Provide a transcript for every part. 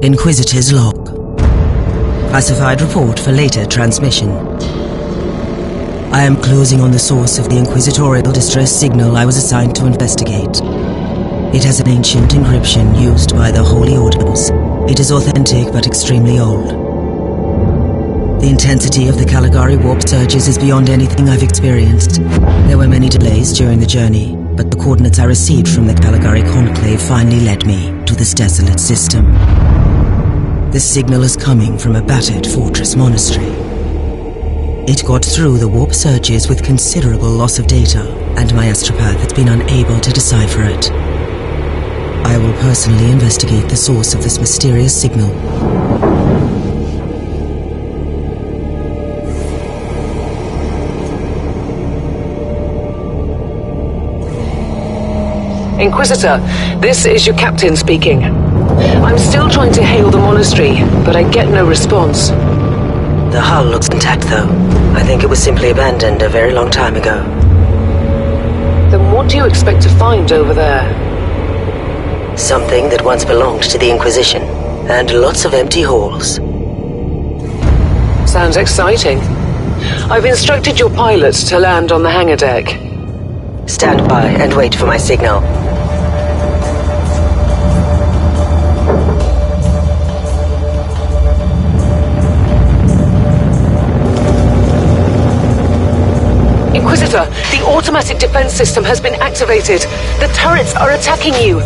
Inquisitor's log. Classified report for later transmission. I am closing on the source of the inquisitorial distress signal I was assigned to investigate. It has an ancient encryption used by the Holy Orders. It is authentic but extremely old. The intensity of the Caligari warp surges is beyond anything I've experienced. There were many delays during the journey, but the coordinates I received from the Caligari Conclave finally led me to this desolate system. The signal is coming from a battered fortress monastery. It got through the warp surges with considerable loss of data, and my astropath has been unable to decipher it. I will personally investigate the source of this mysterious signal. Inquisitor, this is your captain speaking. I'm still trying to hail the monastery, but I get no response. The hull looks intact, though. I think it was simply abandoned a very long time ago. Then what do you expect to find over there? Something that once belonged to the Inquisition, and lots of empty halls. Sounds exciting. I've instructed your pilots to land on the hangar deck. Stand by and wait for my signal. Inquisitor, the automatic defense system has been activated. The turrets are attacking you.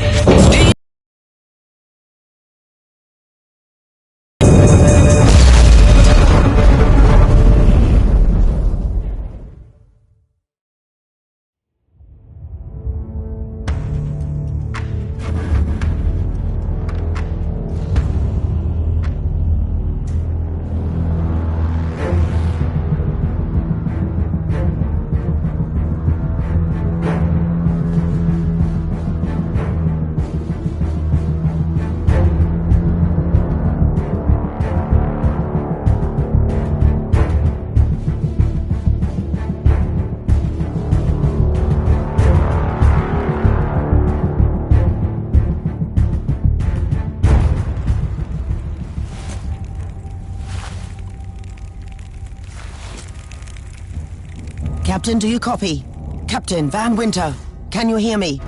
Captain, do you copy? Captain Van Winter, can you hear me?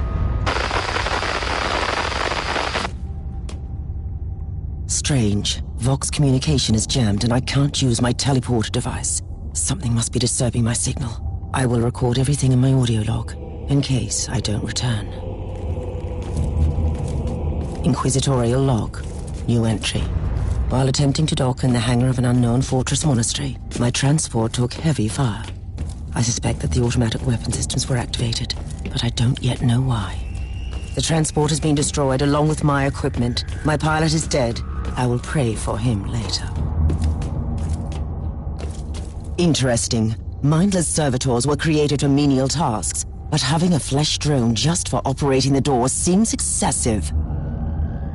Strange. Vox communication is jammed and I can't use my teleporter device. Something must be disturbing my signal. I will record everything in my audio log, in case I don't return. Inquisitorial log. New entry. While attempting to dock in the hangar of an unknown fortress monastery, my transport took heavy fire. I suspect that the automatic weapon systems were activated, but I don't yet know why. The transport has been destroyed along with my equipment. My pilot is dead. I will pray for him later. Interesting. Mindless servitors were created for menial tasks, but having a flesh drone just for operating the door seems excessive.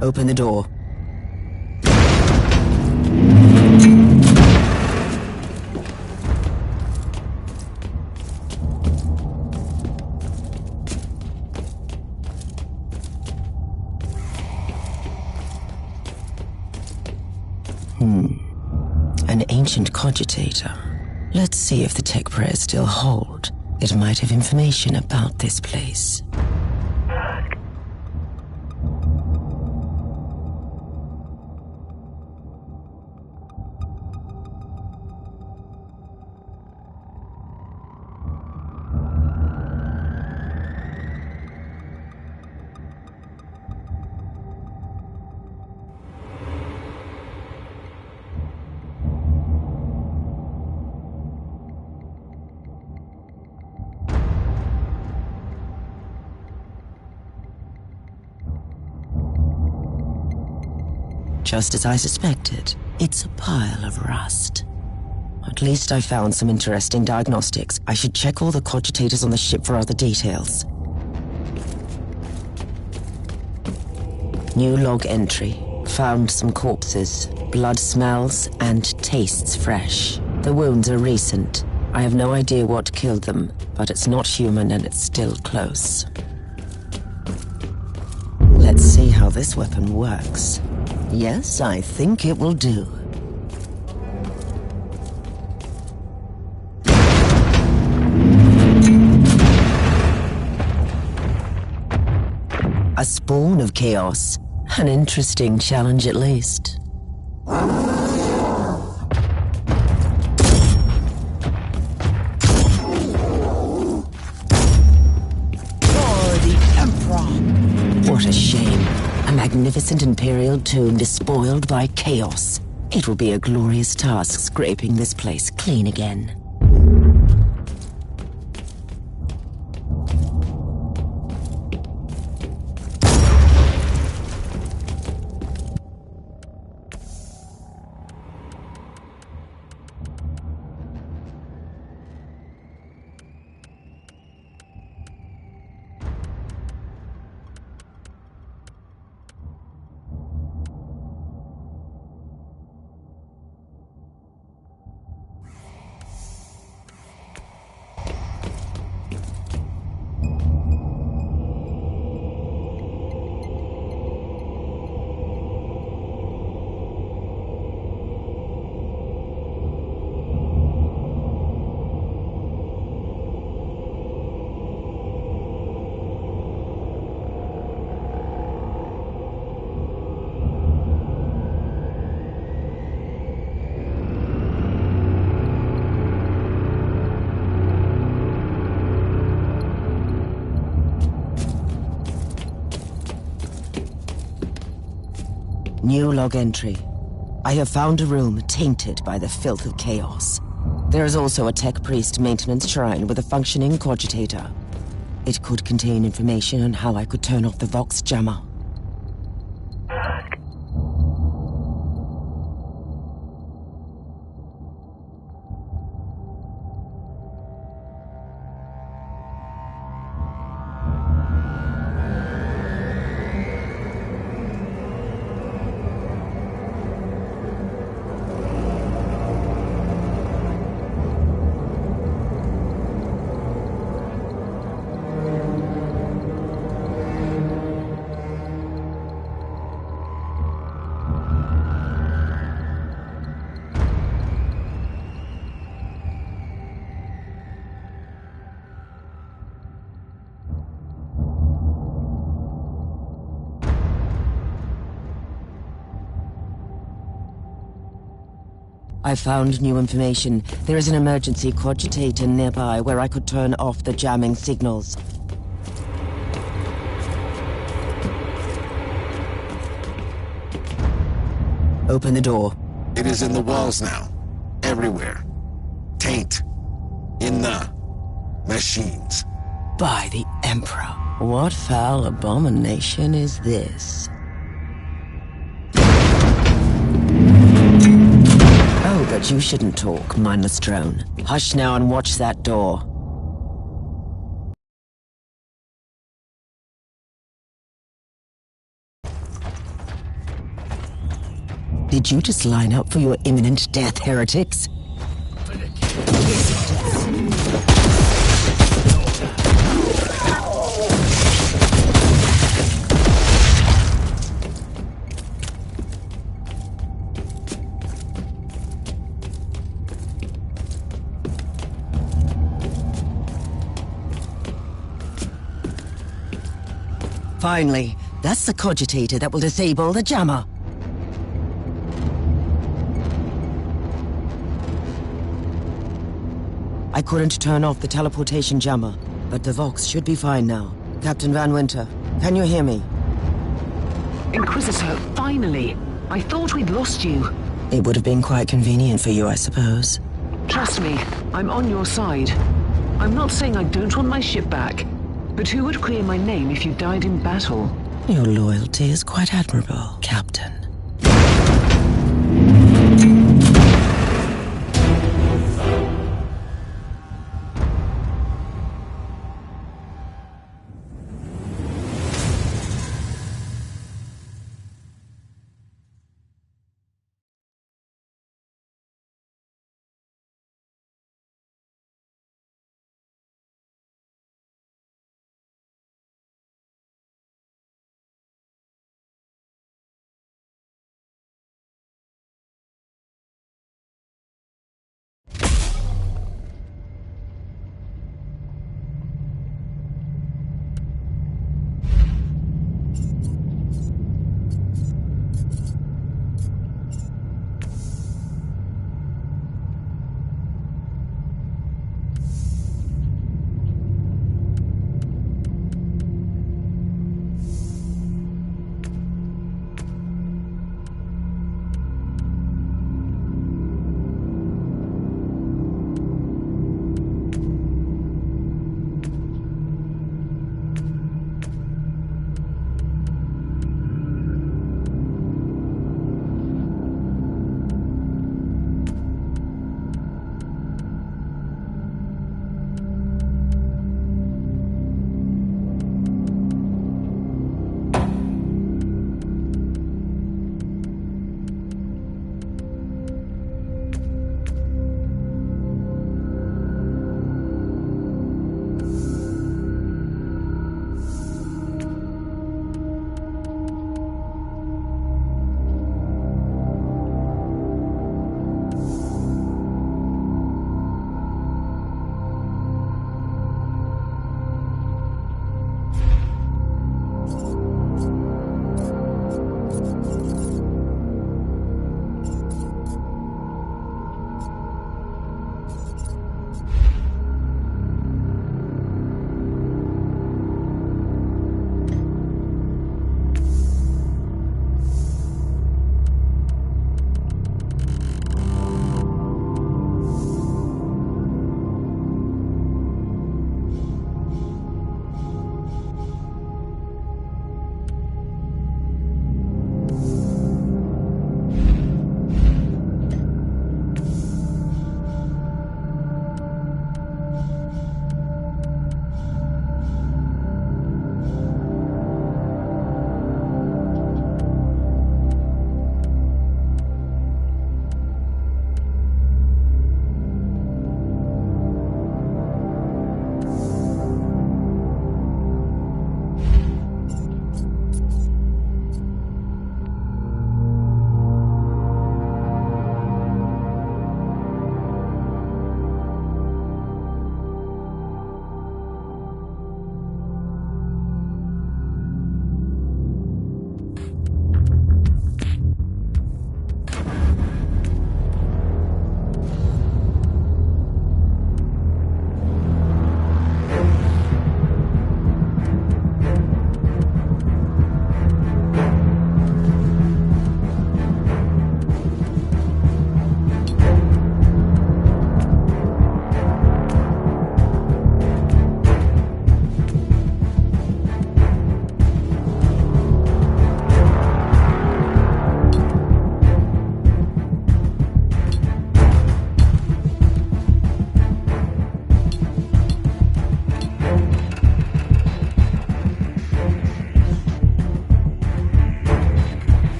Open the door. An ancient cogitator. Let's see if the tech prayers still hold. It might have information about this place. Just as I suspected, it's a pile of rust. At least I found some interesting diagnostics. I should check all the cogitators on the ship for other details. New log entry. Found some corpses. Blood smells and tastes fresh. The wounds are recent. I have no idea what killed them, but it's not human and it's still close. Let's see how this weapon works. Yes, I think it will do. A spawn of chaos. An interesting challenge at least. What a shame. A magnificent imperial tomb despoiled by chaos. It will be a glorious task scraping this place clean again. New log entry. I have found a room tainted by the filth of chaos. There is also a tech priest maintenance shrine with a functioning cogitator. It could contain information on how I could turn off the Vox jammer. I found new information. There is an emergency cogitator nearby where I could turn off the jamming signals. Open the door. It is in the walls now. Everywhere. Taint. In the machines. By the Emperor. What foul abomination is this? Oh, but you shouldn't talk, mindless drone. Hush now and watch that door. Did you just line up for your imminent death, heretics? Finally, that's the cogitator that will disable the jammer. I couldn't turn off the teleportation jammer, but the Vox should be fine now. Captain Van Winter, can you hear me? Inquisitor, finally! I thought we'd lost you. It would have been quite convenient for you, I suppose. Trust me, I'm on your side. I'm not saying I don't want my ship back, but who would clear my name if you died in battle? Your loyalty is quite admirable, Captain.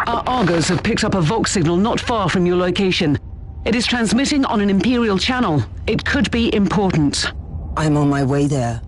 Our Argos have picked up a Vox signal not far from your location. It is transmitting on an Imperial channel. It could be important. I'm on my way there.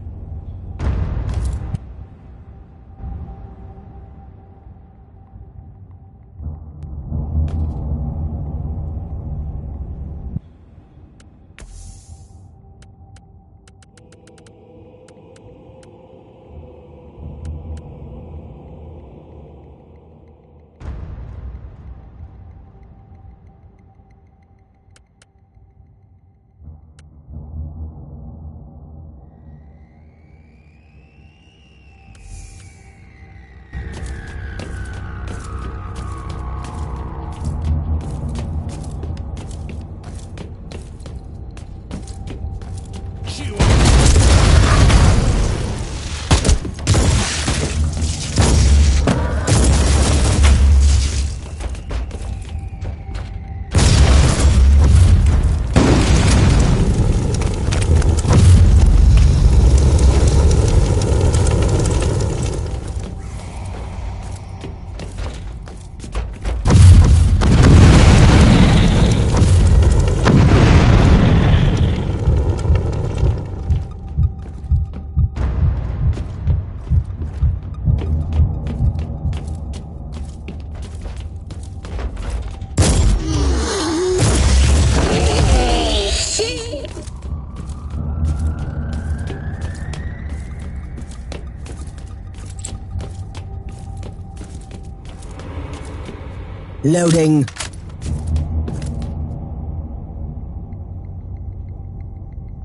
Loading.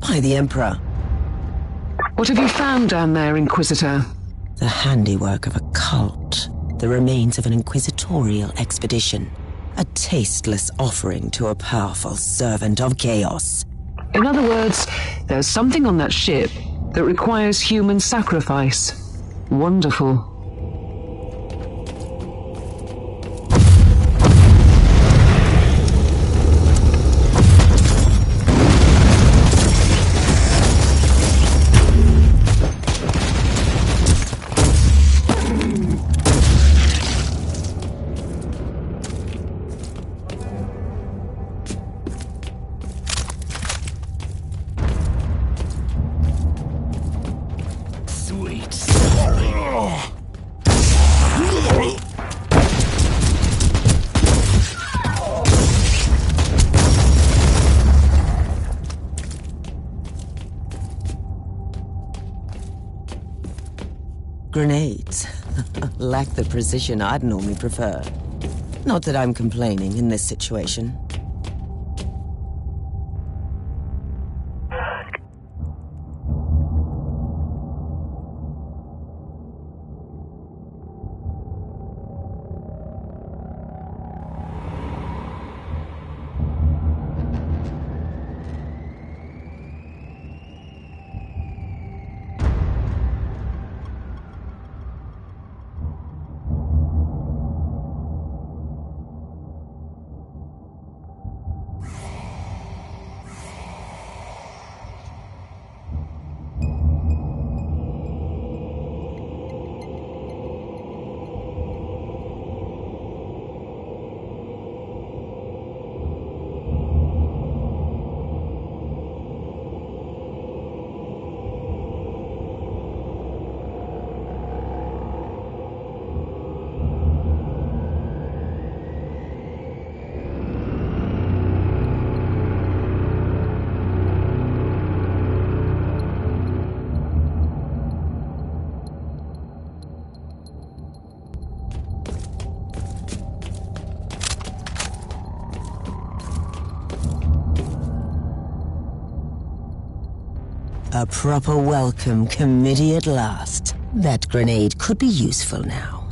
By the Emperor. What have you found down there, Inquisitor? The handiwork of a cult. The remains of an inquisitorial expedition. A tasteless offering to a powerful servant of chaos. In other words, there's something on that ship that requires human sacrifice. Wonderful. Grenades lack the precision I'd normally prefer. Not that I'm complaining in this situation. A proper welcome committee at last. That grenade could be useful now.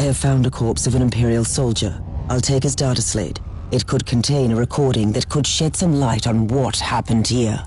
have found a corpse of an Imperial soldier. I'll take his data slate. It could contain a recording that could shed some light on what happened here.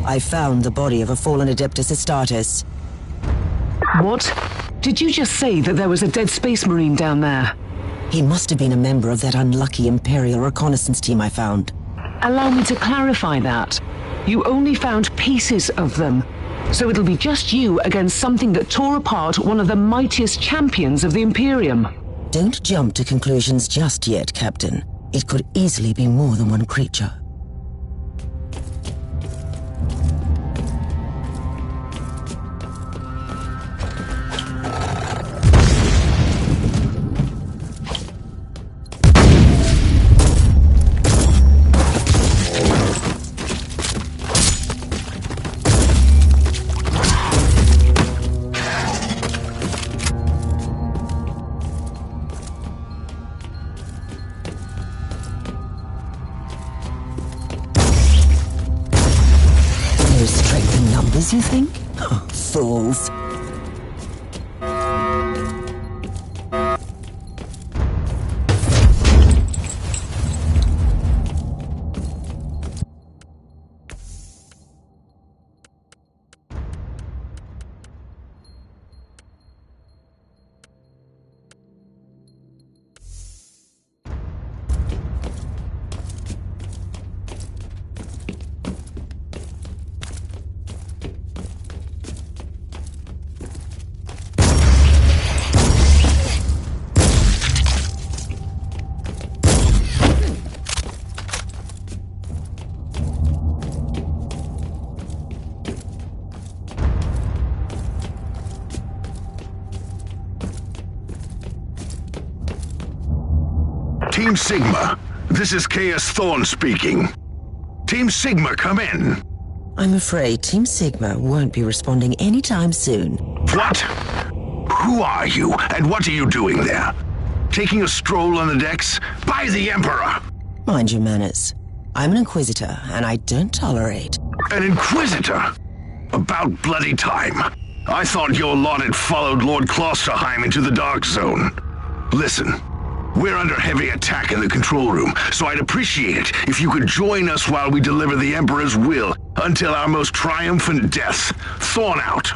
I found the body of a fallen Adeptus Astartes. What? Did you just say that there was a dead Space Marine down there? He must have been a member of that unlucky Imperial reconnaissance team I found. Allow me to clarify that. You only found pieces of them. So it'll be just you against something that tore apart one of the mightiest champions of the Imperium. Don't jump to conclusions just yet, Captain. It could easily be more than one creature. You think? Oh, fools. Team Sigma, this is KS Thorne speaking. Team Sigma, come in. I'm afraid Team Sigma won't be responding anytime soon. What? Who are you, and what are you doing there? Taking a stroll on the decks? By the Emperor! Mind your manners. I'm an Inquisitor, and I don't tolerate... An Inquisitor? About bloody time. I thought your lot had followed Lord Klosterheim into the Dark Zone. Listen, we're under heavy attack in the control room, so I'd appreciate it if you could join us while we deliver the Emperor's will until our most triumphant death. Thorn out.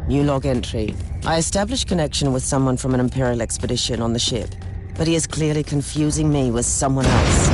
New log entry. I established connection with someone from an Imperial expedition on the ship, but he is clearly confusing me with someone else.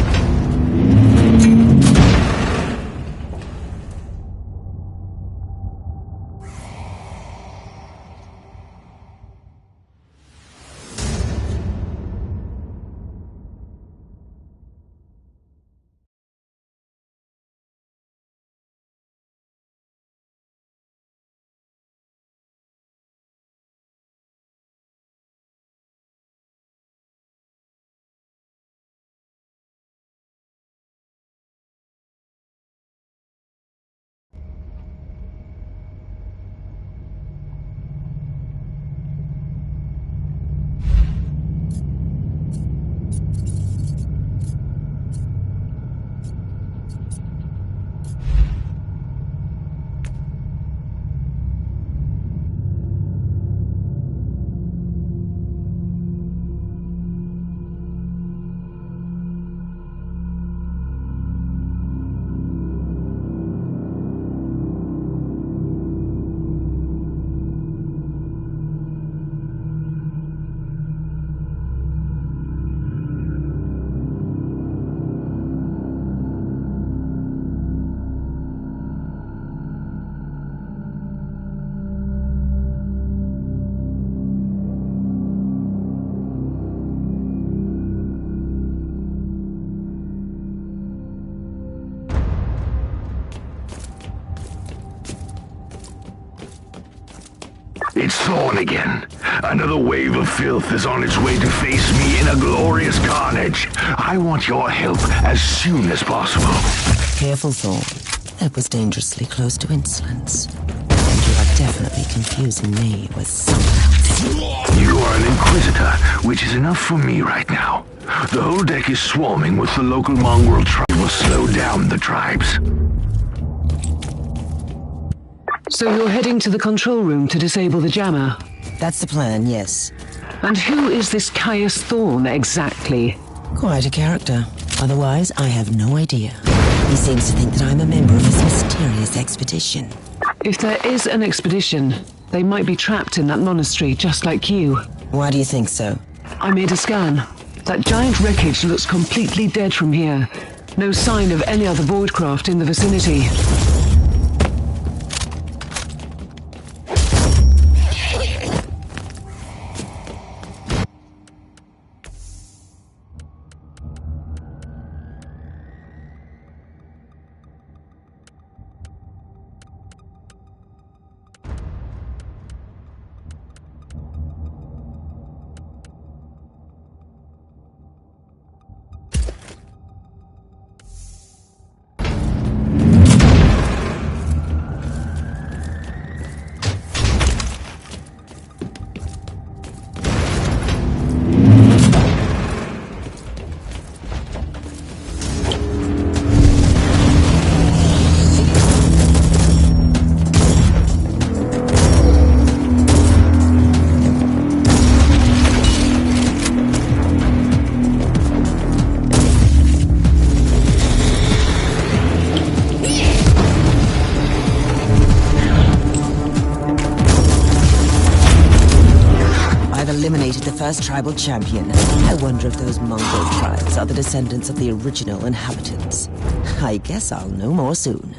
It's Thorn again. Another wave of filth is on its way to face me in a glorious carnage. I want your help as soon as possible. Careful, Thorn. That was dangerously close to insolence. And you are definitely confusing me with someone else. You are an Inquisitor, which is enough for me right now. The whole deck is swarming with the local mongrel tribe. Will slow down the tribes. So you're heading to the control room to disable the jammer? That's the plan, yes. And who is this Caius Thorn exactly? Quite a character. Otherwise, I have no idea. He seems to think that I'm a member of his mysterious expedition. If there is an expedition, they might be trapped in that monastery just like you. Why do you think so? I made a scan. That giant wreckage looks completely dead from here. No sign of any other voidcraft in the vicinity. Eliminated the first tribal champion. I wonder if those mongrel tribes are the descendants of the original inhabitants. I guess I'll know more soon.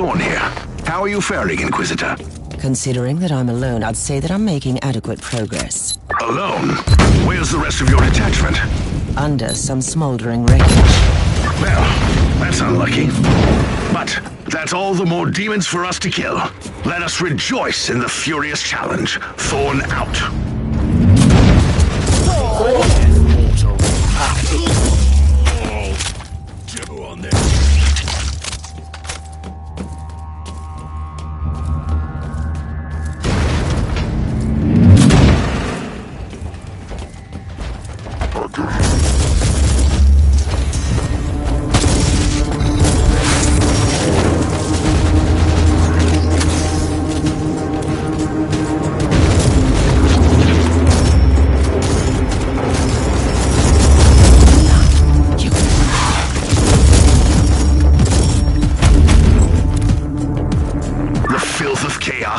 Thorn here. How are you faring, Inquisitor? Considering that I'm alone, I'd say that I'm making adequate progress. Alone? Where's the rest of your detachment? Under some smoldering wreckage. Well, that's unlucky. But that's all the more demons for us to kill. Let us rejoice in the furious challenge. Thorn out.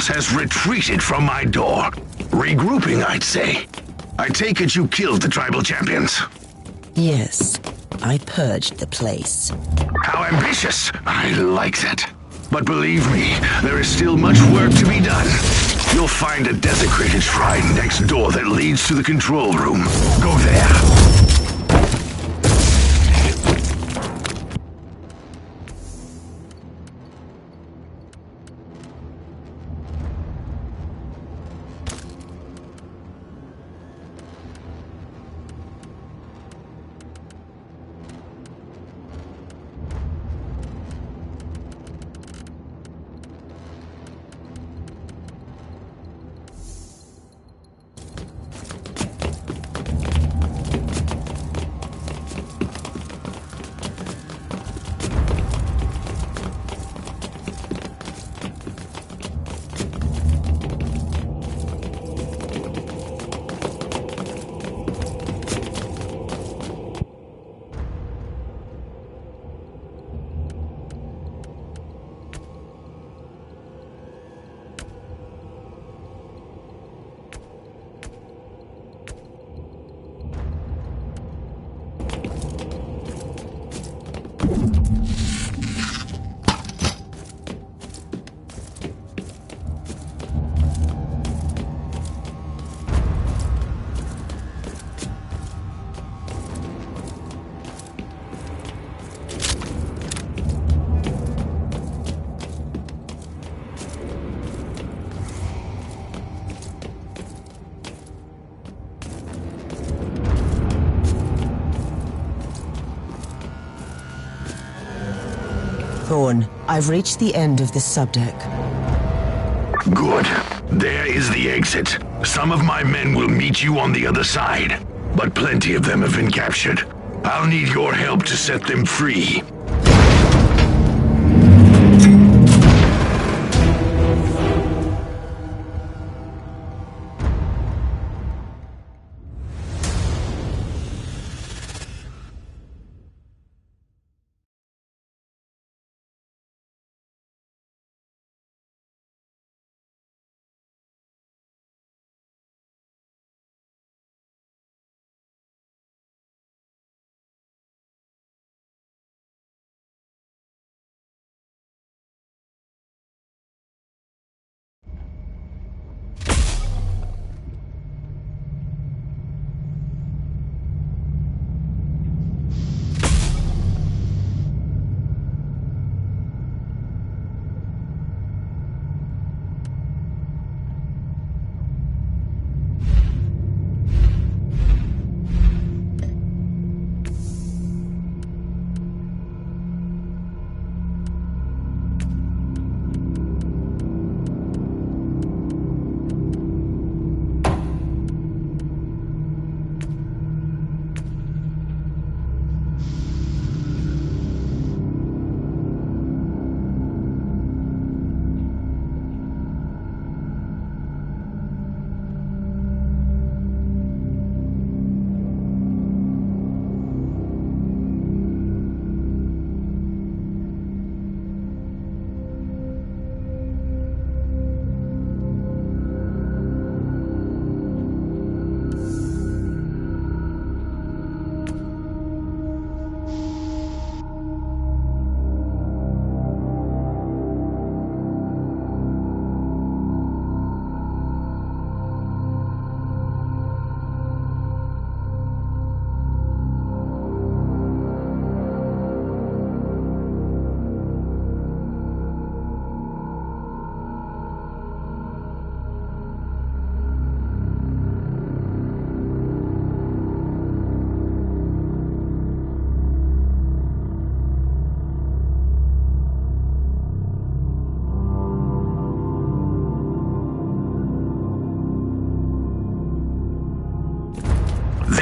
Has retreated from my door. Regrouping, I'd say. I take it you killed the tribal champions. Yes, I purged the place. How ambitious! I like that. But believe me, there is still much work to be done. You'll find a desecrated shrine next door that leads to the control room. Go there. Thorn, I've reached the end of the subdeck. Good. There is the exit. Some of my men will meet you on the other side, but plenty of them have been captured. I'll need your help to set them free.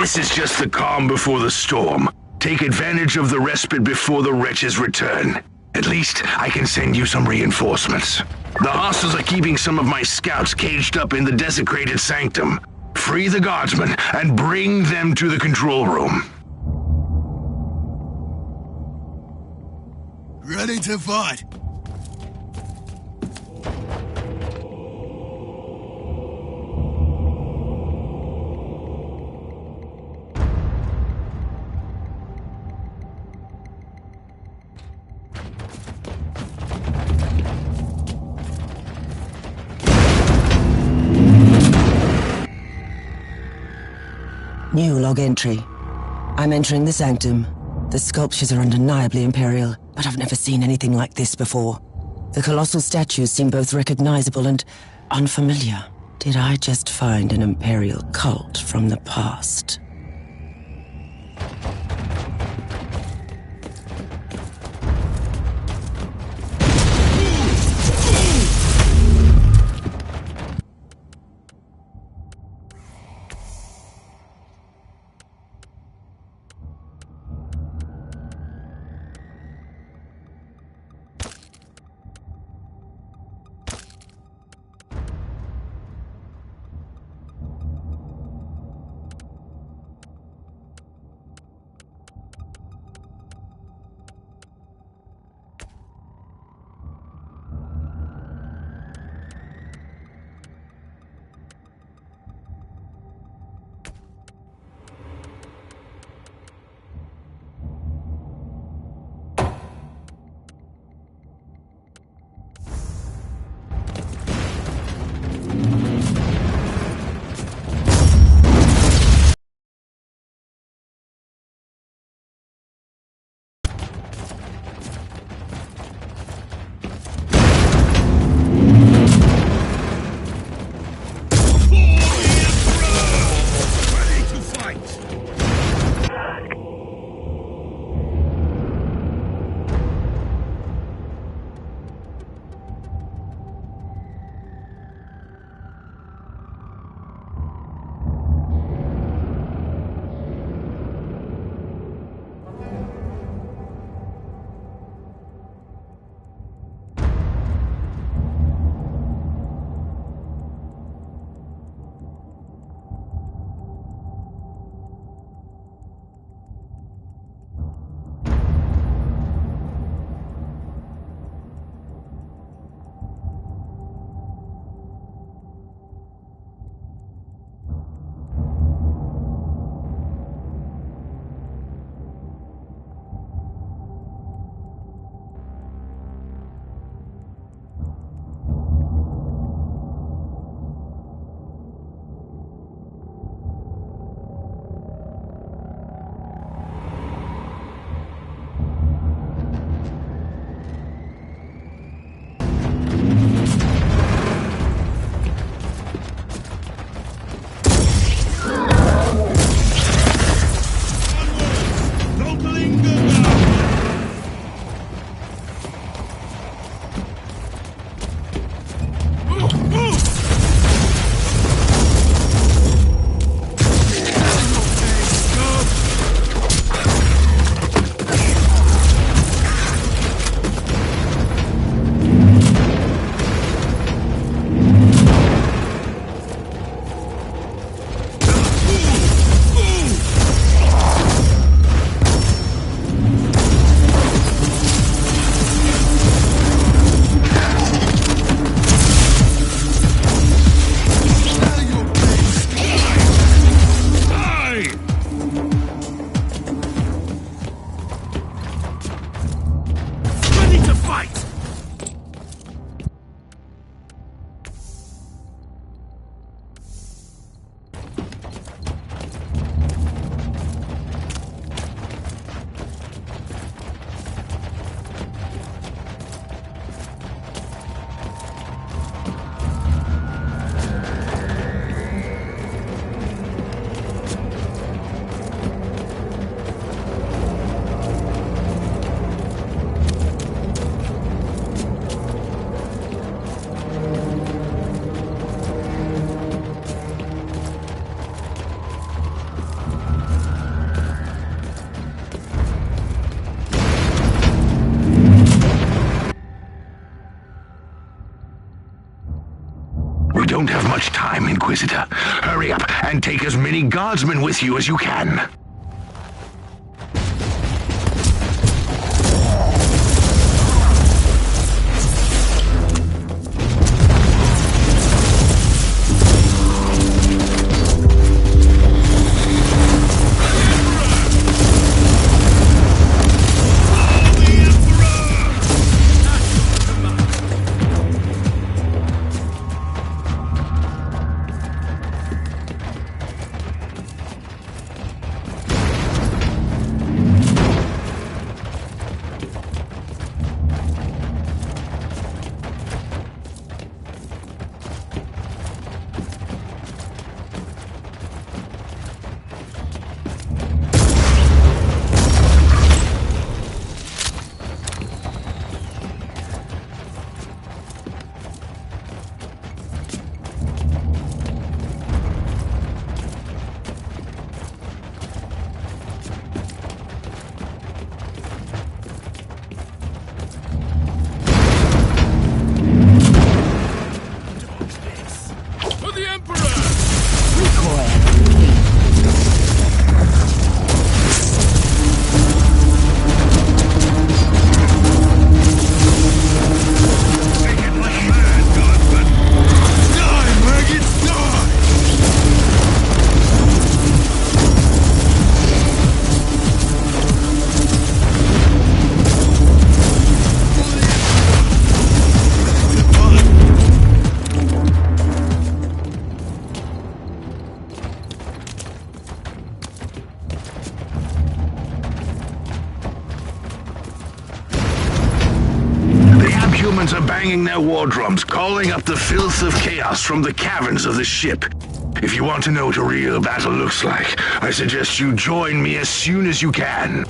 This is just the calm before the storm. Take advantage of the respite before the wretches return. At least I can send you some reinforcements. The hostiles are keeping some of my scouts caged up in the desecrated sanctum. Free the guardsmen and bring them to the control room. Ready to fight. New log entry. I'm entering the sanctum. The sculptures are undeniably imperial, but I've never seen anything like this before. The colossal statues seem both recognizable and unfamiliar. Did I just find an imperial cult from the past? don't have much time, Inquisitor. Hurry up and take as many guardsmen with you as you can. Humans are banging their war drums, calling up the filth of chaos from the caverns of the ship. If you want to know what a real battle looks like, I suggest you join me as soon as you can.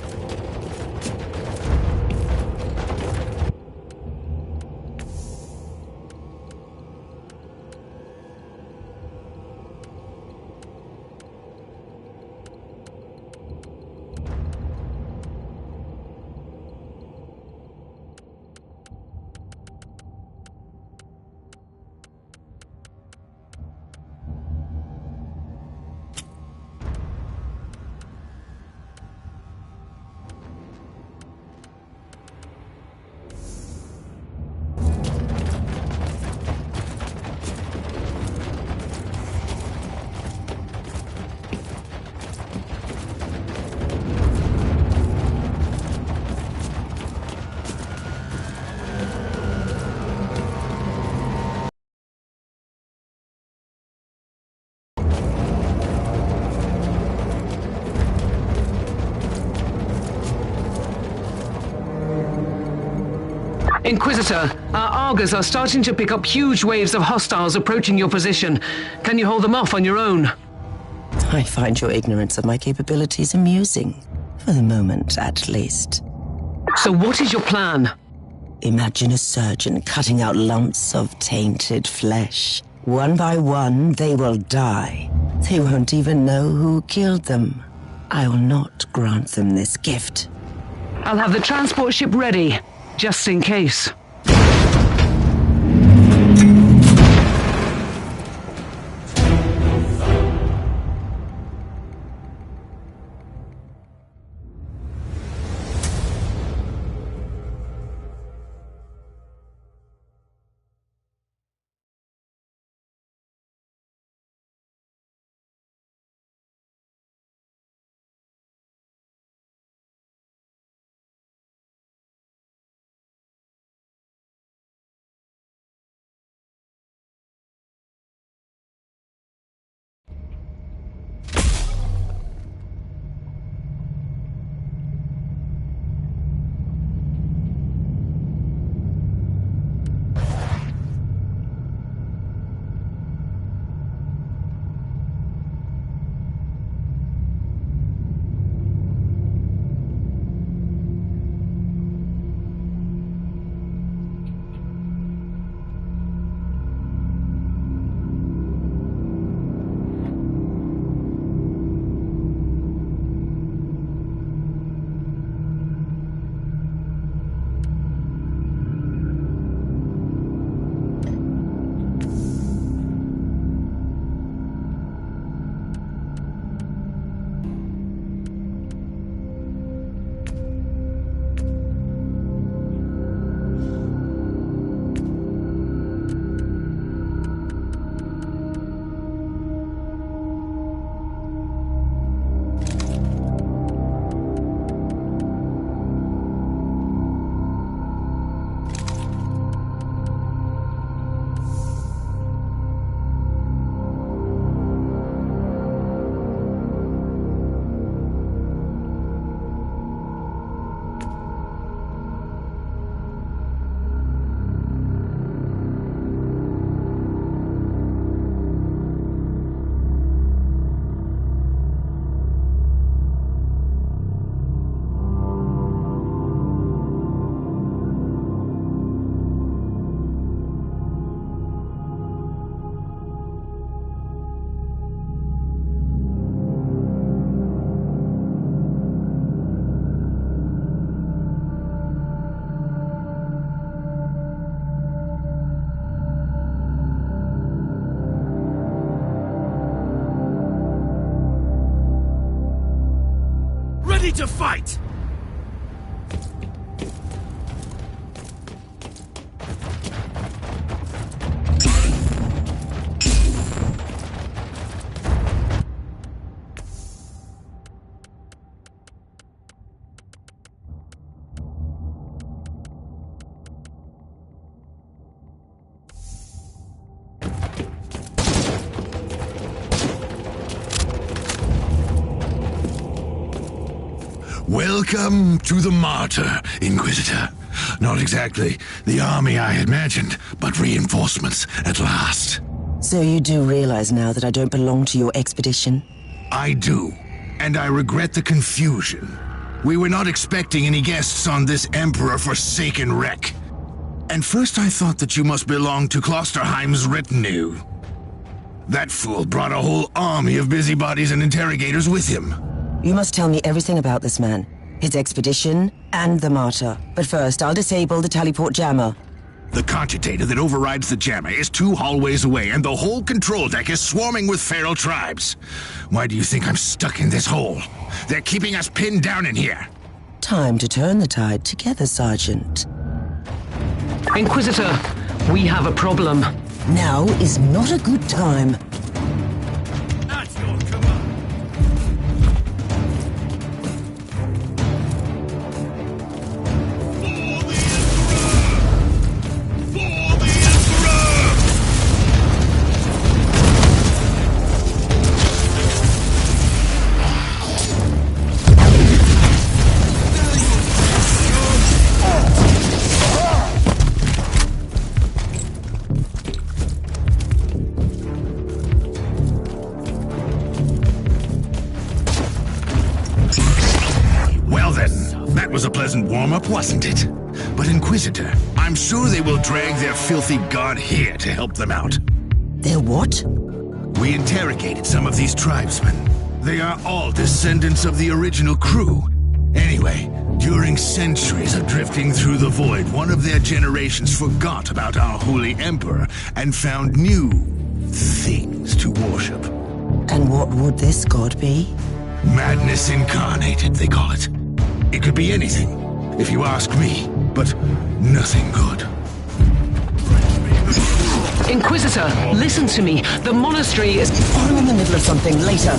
Inquisitor, our Argers are starting to pick up huge waves of hostiles approaching your position. Can you hold them off on your own? I find your ignorance of my capabilities amusing. For the moment, at least. So what is your plan? Imagine a surgeon cutting out lumps of tainted flesh. One by one, they will die. They won't even know who killed them. I will not grant them this gift. I'll have the transport ship ready, just in case. to fight! Welcome to the Martyr, Inquisitor. Not exactly the army I imagined, but reinforcements at last. So you do realize now that I don't belong to your expedition? I do, and I regret the confusion. We were not expecting any guests on this Emperor-forsaken wreck. And first I thought that you must belong to Klosterheim's retinue. That fool brought a whole army of busybodies and interrogators with him. You must tell me everything about this man, his expedition, and the Martyr. But first, I'll disable the Tallyport jammer. The cogitator that overrides the jammer is 2 hallways away, and the whole control deck is swarming with feral tribes. Why do you think I'm stuck in this hole? They're keeping us pinned down in here. Time to turn the tide together, Sergeant. Inquisitor, we have a problem. Now is not a good time. At your command. That was a pleasant warm-up, wasn't it? But Inquisitor, I'm sure they will drag their filthy god here to help them out. They're what? We interrogated some of these tribesmen. They are all descendants of the original crew. Anyway, during centuries of drifting through the void, one of their generations forgot about our holy emperor and found new things to worship. And what would this god be? Madness incarnated, they call it. It could be anything, if you ask me, but nothing good. Inquisitor, listen to me. The monastery is... I'm in the middle of something. Later.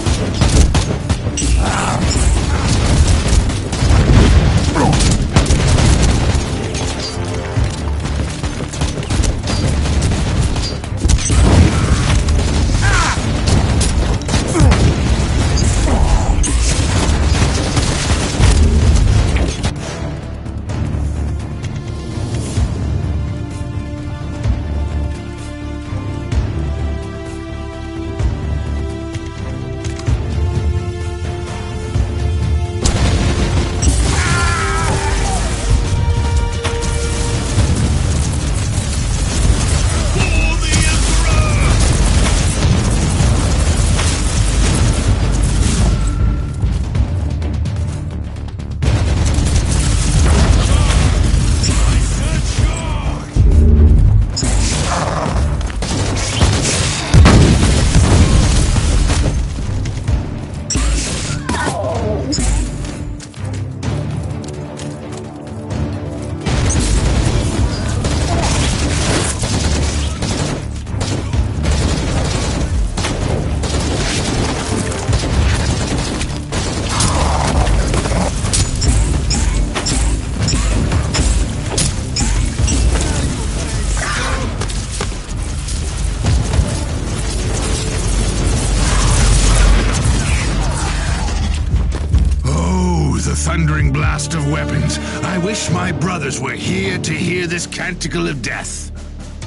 Thundering blast of weapons. I wish my brothers were here to hear this canticle of death.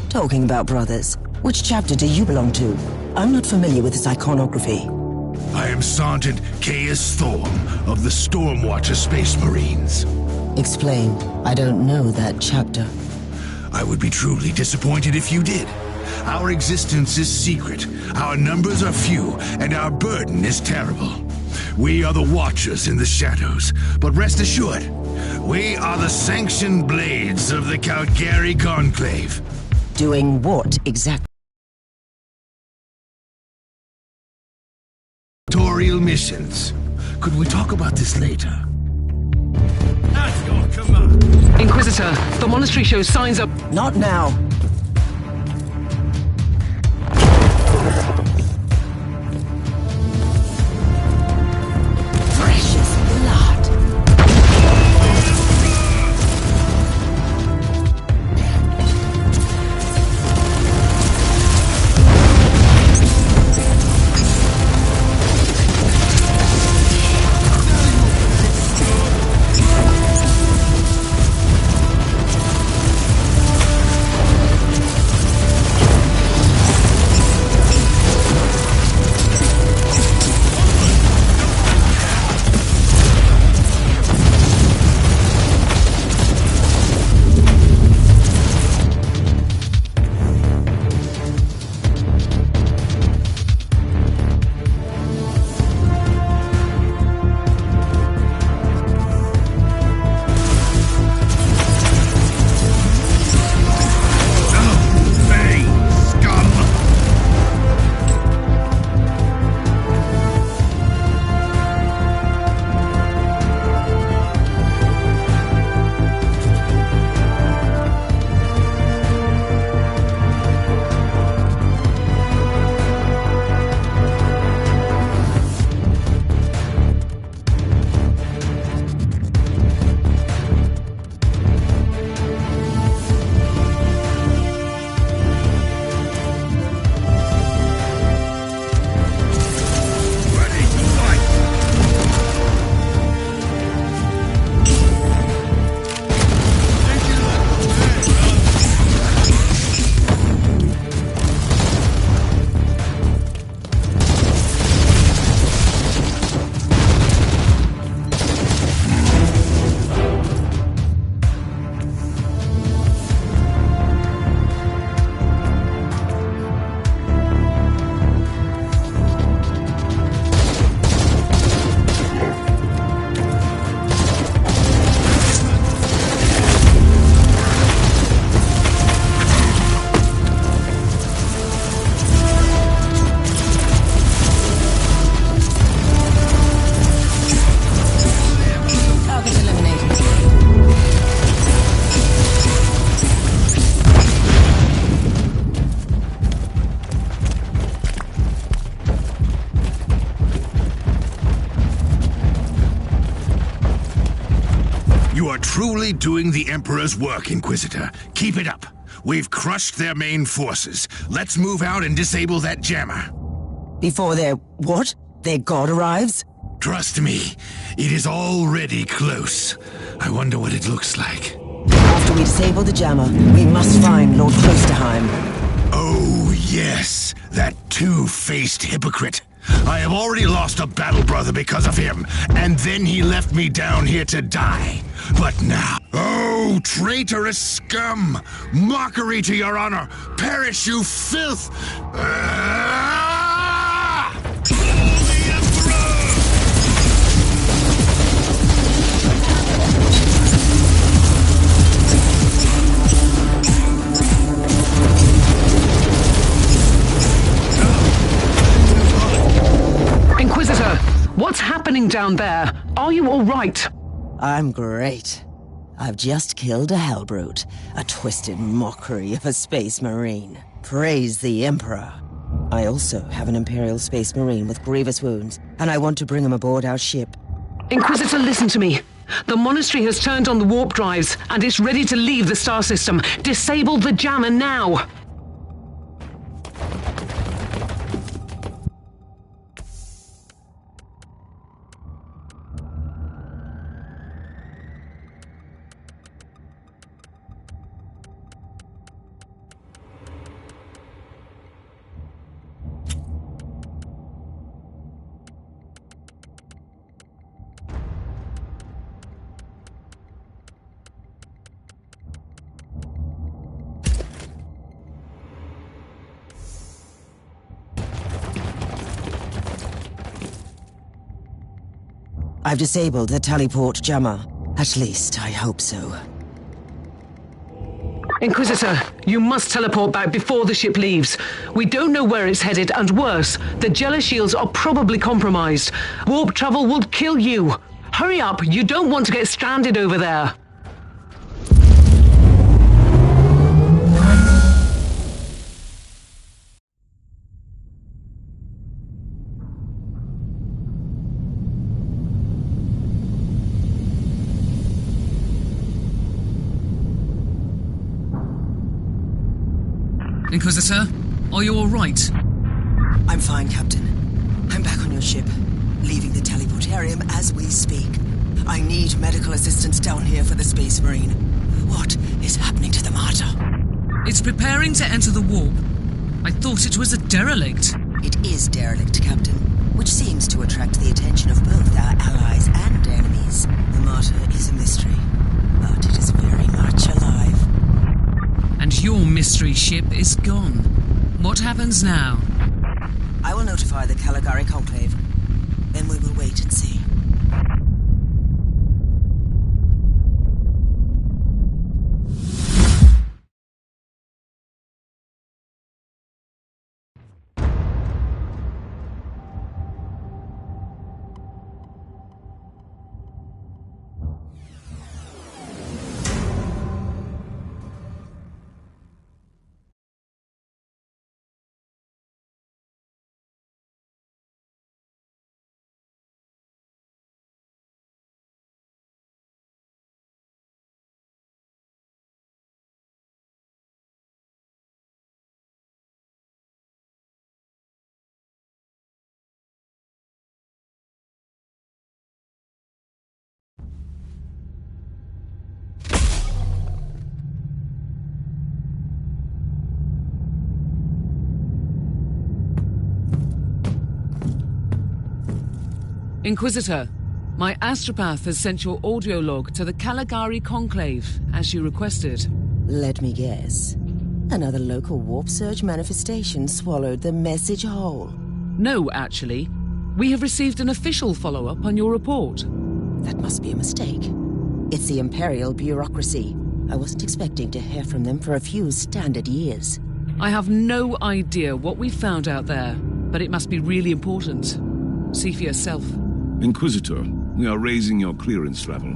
Talking about brothers, which chapter do you belong to? I'm not familiar with this iconography. I am Sergeant Caius Thorm of the Stormwatcher Space Marines. Explain. I don't know that chapter. I would be truly disappointed if you did. Our existence is secret, our numbers are few, and our burden is terrible. We are the Watchers in the shadows, but rest assured, we are the sanctioned blades of the Calgary Conclave. Doing what exactly? Tutorial missions. Could we talk about this later? That's your command. Inquisitor, the monastery shows signs of... Not now. Precious blood. You are truly doing the Emperor's work, Inquisitor. Keep it up. We've crushed their main forces. Let's move out and disable that jammer. Before their what? Their god arrives? Trust me, it is already close. I wonder what it looks like. After we disable the jammer, we must find Lord Klosterheim. Oh, yes, that two-faced hypocrite. I have already lost a battle brother because of him, and then he left me down here to die. But now... Oh, traitorous scum! Mockery to your honor! Perish, you filth! Inquisitor, what's happening down there? Are you all right? I'm great. I've just killed a Hellbrute, a twisted mockery of a space marine. Praise the Emperor. I also have an Imperial Space Marine with grievous wounds, and I want to bring him aboard our ship. Inquisitor, listen to me. The monastery has turned on the warp drives, and it's ready to leave the star system. Disable the jammer now! I've disabled the Tallyport jammer. At least, I hope so. Inquisitor, you must teleport back before the ship leaves. We don't know where it's headed, and worse, the Jeller shields are probably compromised. Warp travel will kill you. Hurry up, you don't want to get stranded over there. Inquisitor, are you all right? I'm fine, Captain. I'm back on your ship, leaving the teleportarium as we speak. I need medical assistance down here for the Space Marine. What is happening to the Martyr? It's preparing to enter the warp. I thought it was a derelict. It is derelict, Captain, which seems to attract the attention of both our allies and enemies. The Martyr is a mystery, but it is very much alive. And your mystery ship is gone. What happens now? I will notify the Caligari Conclave. Then we will wait and see. Inquisitor, my astropath has sent your audio log to the Caligari Conclave, as you requested. Let me guess. Another local warp surge manifestation swallowed the message whole. No, actually. We have received an official follow-up on your report. That must be a mistake. It's the Imperial bureaucracy. I wasn't expecting to hear from them for a few standard years. I have no idea what we found out there, but it must be really important. See for yourself. Inquisitor, we are raising your clearance level.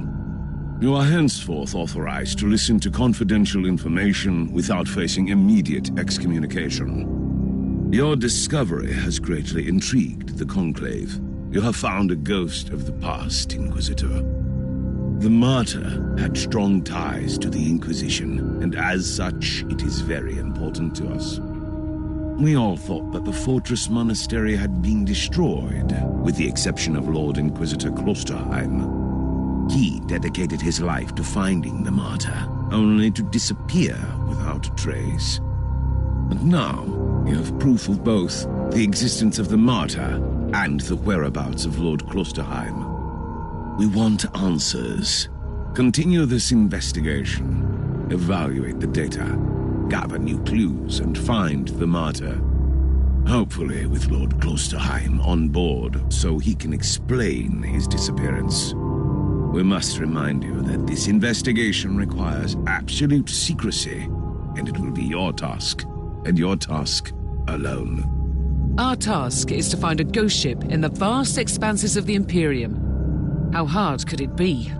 You are henceforth authorized to listen to confidential information without facing immediate excommunication. Your discovery has greatly intrigued the Conclave. You have found a ghost of the past, Inquisitor. The Martyr had strong ties to the Inquisition, and as such, it is very important to us. We all thought that the Fortress Monastery had been destroyed, with the exception of Lord Inquisitor Klosterheim. He dedicated his life to finding the Martyr, only to disappear without a trace. But now, we have proof of both the existence of the Martyr and the whereabouts of Lord Klosterheim. We want answers. Continue this investigation. Evaluate the data. Gather new clues and find the Martyr. Hopefully with Lord Klosterheim on board so he can explain his disappearance. We must remind you that this investigation requires absolute secrecy, and it will be your task, and your task alone. Our task is to find a ghost ship in the vast expanses of the Imperium. How hard could it be?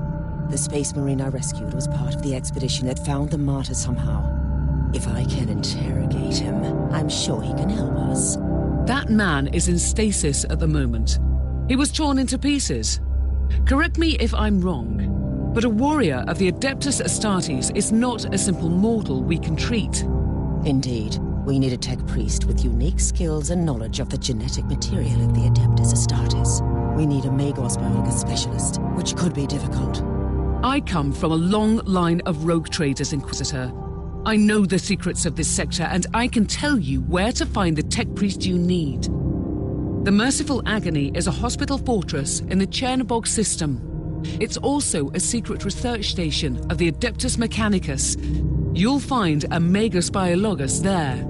The Space Marine I rescued was part of the expedition that found the Martyr somehow. If I can interrogate him, I'm sure he can help us. That man is in stasis at the moment. He was torn into pieces. Correct me if I'm wrong, but a warrior of the Adeptus Astartes is not a simple mortal we can treat. Indeed. We need a tech priest with unique skills and knowledge of the genetic material of the Adeptus Astartes. We need a Magos biologist specialist, which could be difficult. I come from a long line of rogue traders, Inquisitor. I know the secrets of this sector, and I can tell you where to find the tech priest you need. The Merciful Agony is a hospital fortress in the Chernobog system. It's also a secret research station of the Adeptus Mechanicus. You'll find a Magos biologist there.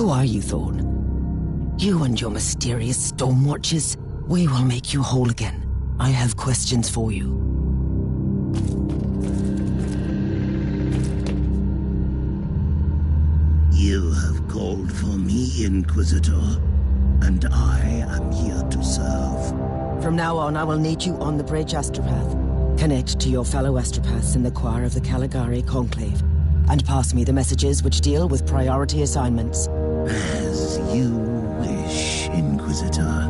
Who are you, Thorn? You and your mysterious Stormwatchers. We will make you whole again. I have questions for you. You have called for me, Inquisitor, and I am here to serve. From now on, I will need you on the bridge Astropath. Connect to your fellow Astropaths in the choir of the Caligari Conclave, and pass me the messages which deal with priority assignments. As you wish, Inquisitor.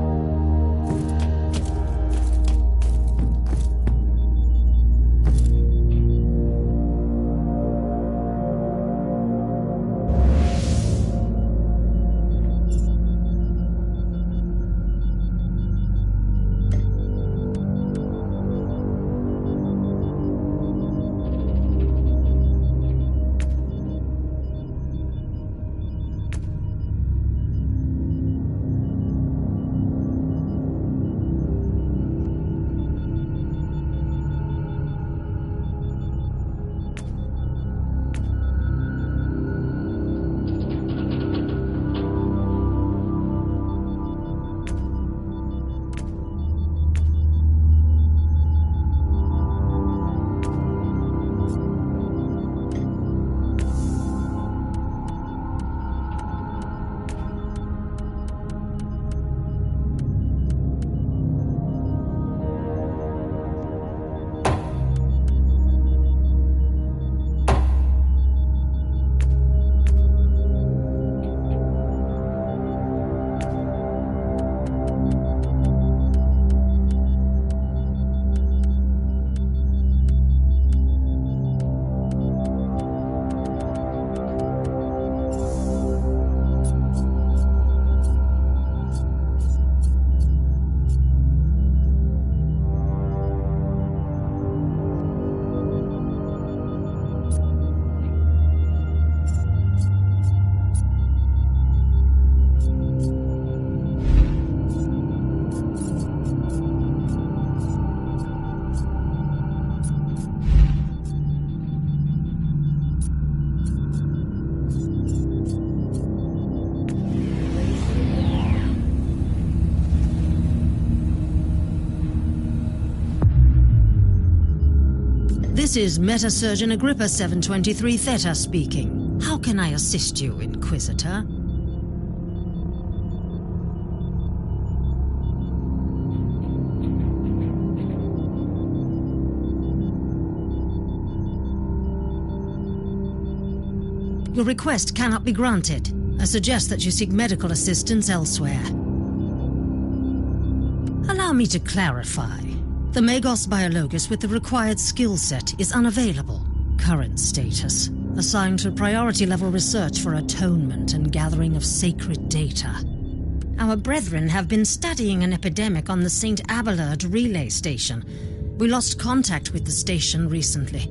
This is Meta-Surgeon Agrippa 723 Theta speaking. How can I assist you, Inquisitor? Your request cannot be granted. I suggest that you seek medical assistance elsewhere. Allow me to clarify. The Magos Biologus with the required skill set is unavailable. Current status: assigned to priority level research for atonement and gathering of sacred data. Our brethren have been studying an epidemic on the St. Abelard relay station. We lost contact with the station recently.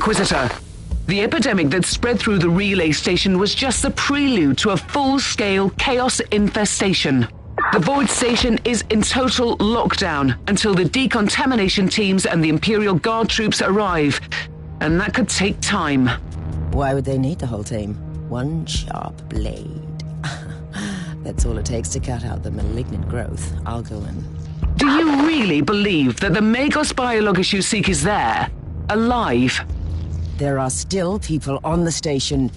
Inquisitor. The epidemic that spread through the relay station was just the prelude to a full-scale chaos infestation. The Void Station is in total lockdown until the decontamination teams and the Imperial Guard troops arrive. And that could take time. Why would they need the whole team? One sharp blade. That's all it takes to cut out the malignant growth. I'll go in. Do you really believe that the Magos Biologus you seek is there? Alive? There are still people on the station.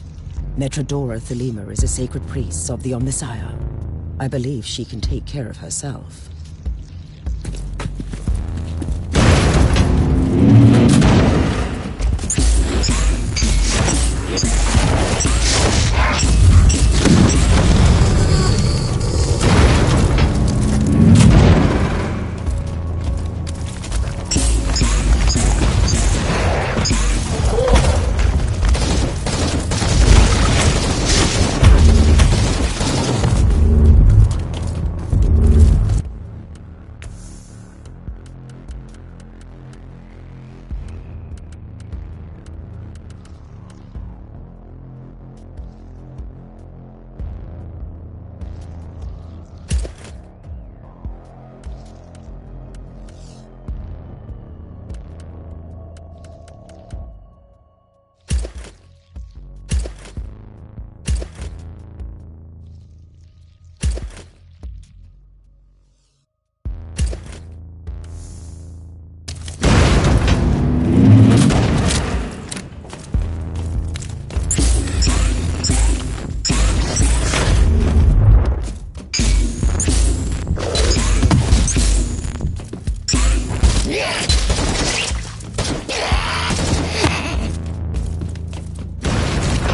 Metrodora Thelema is a sacred priest of the Omnissiah. I believe she can take care of herself.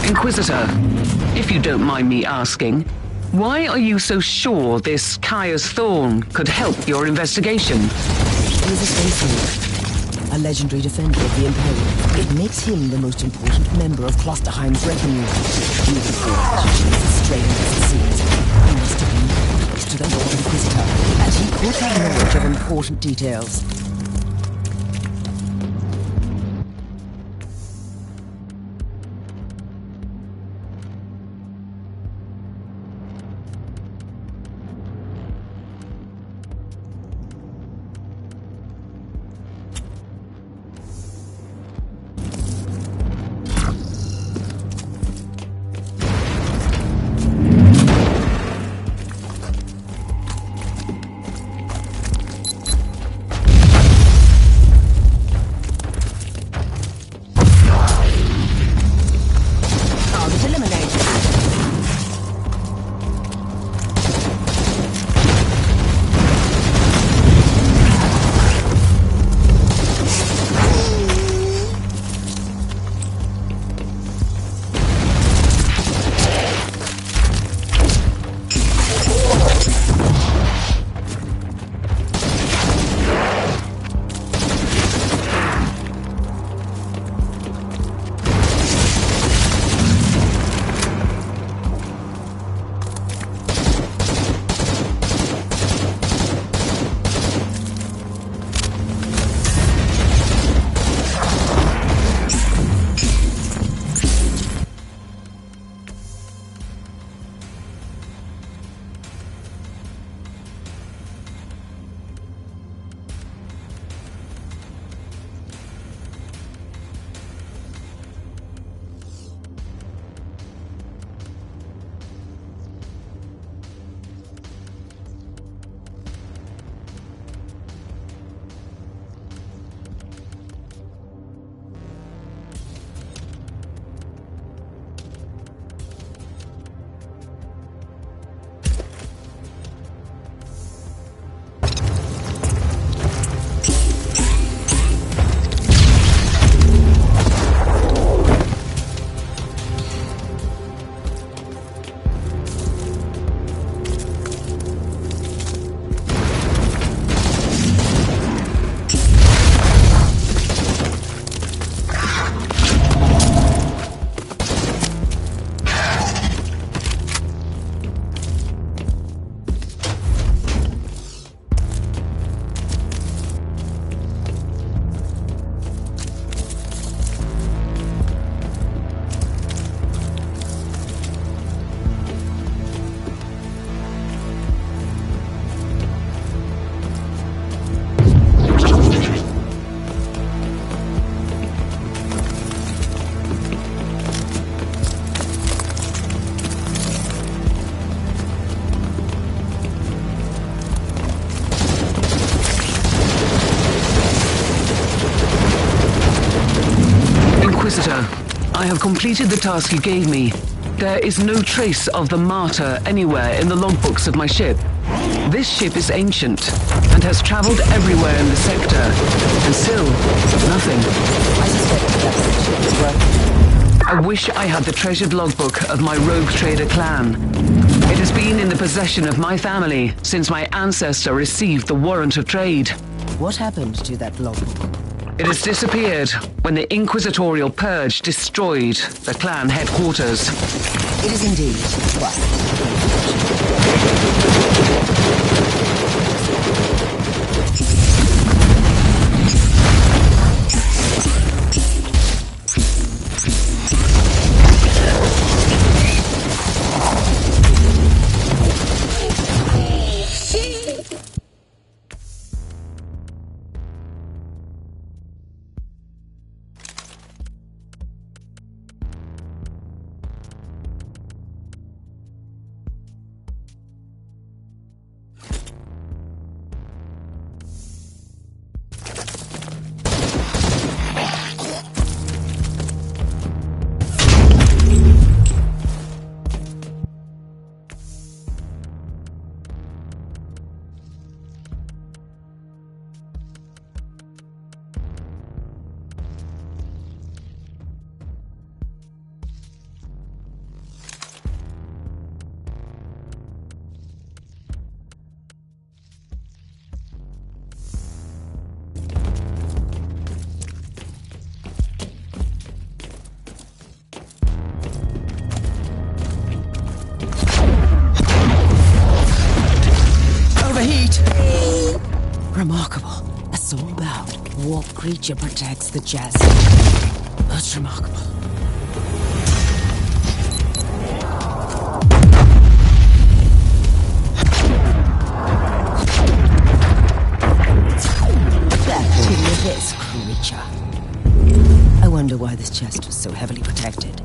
Inquisitor, if you don't mind me asking, why are you so sure this Caius Thorn could help your investigation? He's a space a legendary defender of the Imperium. It makes him the most important member of Klosterheim's retinue. Even though she's strange as it seems, he must have been close to the Lord Inquisitor, and he could have knowledge of important details. I have completed the task you gave me. There is no trace of the martyr anywhere in the logbooks of my ship. This ship is ancient and has traveled everywhere in the sector, and still, nothing. I suspect that's the ship is working. I wish I had the treasured logbook of my rogue trader clan. It has been in the possession of my family since my ancestor received the warrant of trade. What happened to that logbook? It has disappeared when the Inquisitorial Purge destroyed the clan headquarters. It is indeed. Remarkable. A soul-bound warp creature protects the chest. That's remarkable. Back to this creature. I wonder why this chest was so heavily protected.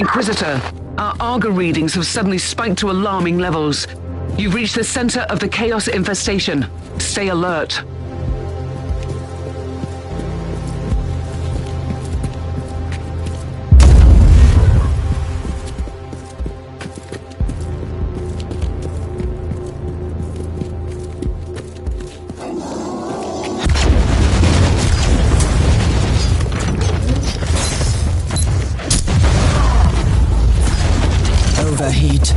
Inquisitor, our Arga readings have suddenly spiked to alarming levels. You've reached the center of the Chaos infestation. Stay alert. Overheat.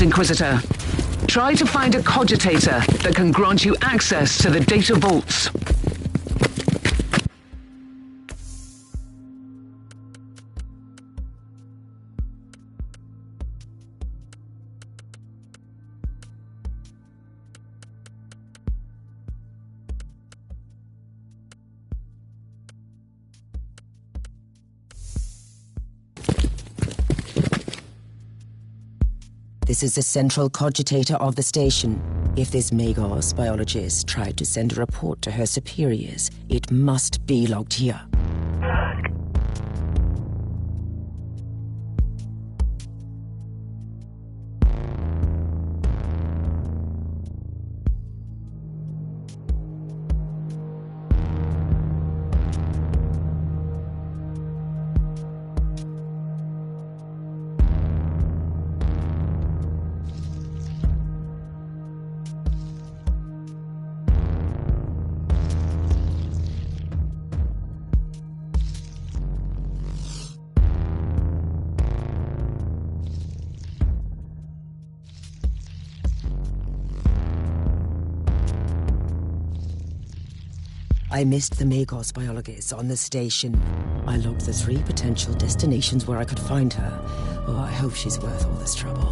Inquisitor. Try to find a cogitator that can grant you access to the data vaults. This is the central cogitator of the station. If this Magos biologist tried to send a report to her superiors, it must be logged here. I missed the Magos biologist on the station. I logged the 3 potential destinations where I could find her. Oh, I hope she's worth all this trouble.